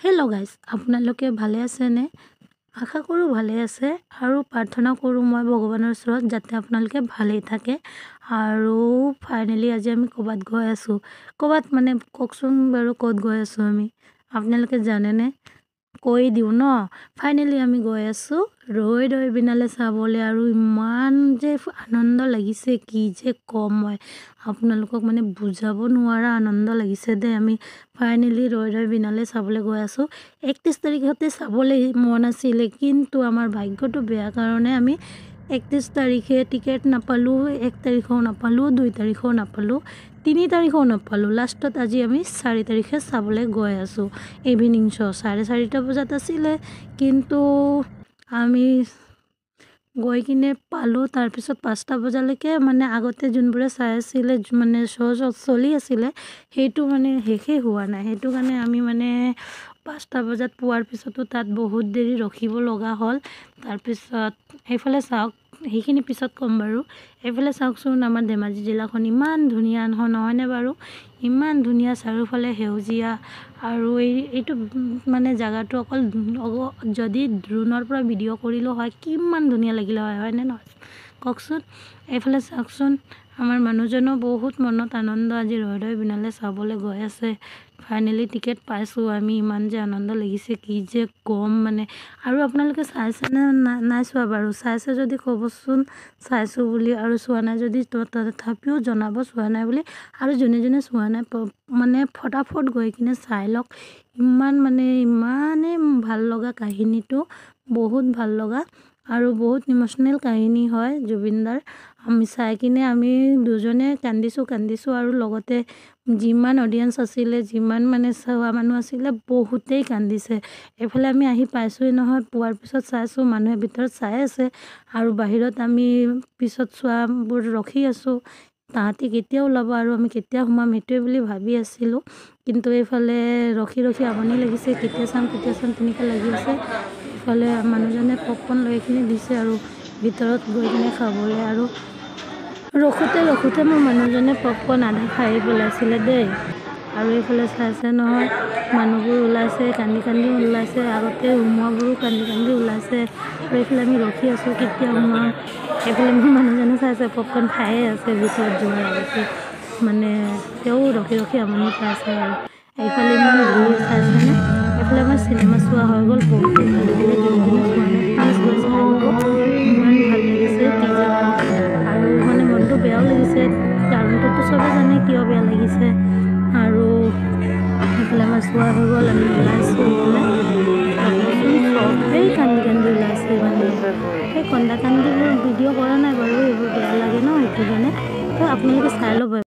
hello guys আপোনালোকে ভালে আছে নে আশা কৰো ভালে আছে আৰু প্ৰাৰ্থনা কৰো মই ভগৱানৰ ওচৰত যাতে আপোনালোকে ভালে থাকে আৰু ফাইনালি আজি আমি কবাত গৈ আছো কবাত মানে ককচোন বাৰু কত গৈ আছো আমি আপোনালোকে জানে নে কৈ দিও ন ফাইনালি আমি গৈ আছো ৰৈ বিনালে চাবলে আৰু ইমান যে আনন্দ লাগিছে কি যে কম মই আপোনালোকক মানে বুজাব নোৱাৰা আনন্দ লাগিছে দে আমি ফাইনালি ৰৈ বিনালে চাবলে গৈ আছো 31 তাৰিখতে চাবলে মন আছিল কিন্তু আমাৰ ভাগ্যটো বেয়া কাৰণে আমি 31 তাৰিখে টিকেট নাপালো 1 তাৰিখও নাপালো 2 তাৰিখও নাপালো 3 তাৰিখও নাপালো লাষ্টত আজি আমি 4 তাৰিখে চাবলে গৈ আছো ইভিনিং শো 4:30 বজাত আছিল কিন্তু আমি গৈ কিনে পালো তাৰ পিছত 5টা বজালৈকে মানে আগতে জুনপুৰে চাই আছিল মানে শো চলি আছিল হেতু মানে হেখে হোৱা নাই হেতু কাৰণে আমি মানে 5টা বজাত পোৱাৰ পিছতো তাত বহুত দেৰি ৰখিব লগা হল তাৰ পিছত এইফালে চাওক হেখিনি পিছত কম বাৰু এইফালে চাওকচোন আমাৰ ধেমাজি জিলাখন ইমান ধুনিয়া নহয়নে বাৰু ইমান ধুনিয়া চাৰিওফালে হেউজিয়া আৰু এইটো মানে জায়গাটো অকল যদি ড্ৰোনৰ পৰা ভিডিও কৰিলো হয় কিমান ধুনিয়া লাগিলে হয় নে নহয় ককচোন এইফালে চাওকচোন আমাৰ মানুহজনো বহুত মনত আনন্দ আজি ৰৈ বিনালে চাবলে গৈ আছে ফাইনালি টিকেট পাইছো আমি ইমান যে আনন্দ লাগিছে কি যে কম মানে আৰু আপোনালোকে চাইছে না নাই চোৱা বাৰু চাইছে যদি কবচোন চাইছো বুলি আৰু চোৱা নাই যদি তথাপিও জনাব চোৱা নাই বুলি আৰু জনে চোৱা নাই মানে ফটাফট গৈ কিনে চাই লওক ইমান মানে ইমানে ভাল লগা কাহিনীটো বহুত ভাল লগা আৰু বহুত ইমোশনাল কাহিনী হয় জুবিনদাৰ আমি চাই কিনে আমি দুজনে কান্দিছো আৰু লগতে যিমান অডিয়েন্স আছিল যিমান মানে চাওয়া মানুহ আছিল বহুতেই কান্দিছে এফালে আমি আহি পাইছোই নহয় পোৱাৰ পিছত চাইছো মানুহে ভিতৰত চাই আছে আৰু বাহিৰত আমি পিছত চোৱাবোৰ ৰখি আছো তাহাতি কেতিয়া ওলাব আৰু আমি কেতিয়া হুমাম হেতুৱে বুলি ভাবি আছিলো কিন্তু এইফালে ৰখি আমনি লাগিছে কেতিয়া চাম তেনেকা লাগি আছে ইফালে মানুহজনে পপকৰ্ন লৈ কিনে দিছে আৰু ভিতৰত গৈ কিনে খাবলে আৰু ৰখোতে মোৰ মানুহজনে পপকৰ্ন আধা খাই পেলাইছিল দেই আৰু এইফালে চাইছে নহয় মানুহবোৰ ওলাইছে কান্দি ওলাইছে আগতে হুমুৱাবোৰো কান্দি ওলাইছে আৰু এইফালে আমি ৰখি আছো কেতিয়া হুমাম এইফালে মোৰ মানুহজনে চাইছে পপকৰ্ন খায়ে আছে ভিতৰত যোৱাৰ আগতে মানে তেও ৰখি আমনি পাইছে আৰু এইফালে ইমান ভিৰ চাইছে নে এইফালে আমাৰ চিনেমা চোৱা হৈ গ'ল বহুত ভাল লাগিলে যোনে চোৱা নাই প্লিজ গৈ চাই ল'ব ইমান ভাল লাগিছে কি যে আৰু মানে মনটো বেয়াও লাগিছে কাৰণটোতো চবে জানে কিয় বেয়া লাগিছে আৰু এইফালে আমাৰ চোৱা হৈ গ'ল আমি ওলাইছো চবেই কান্দি ওলাইছে মানে সেই কন্দা কান্দিবোৰ ভিডিঅ' কৰা নাই বাৰু এইবোৰ বেয়া লাগে ন সেইটো কাৰণে তো আপোনালোকে চাই ল'ব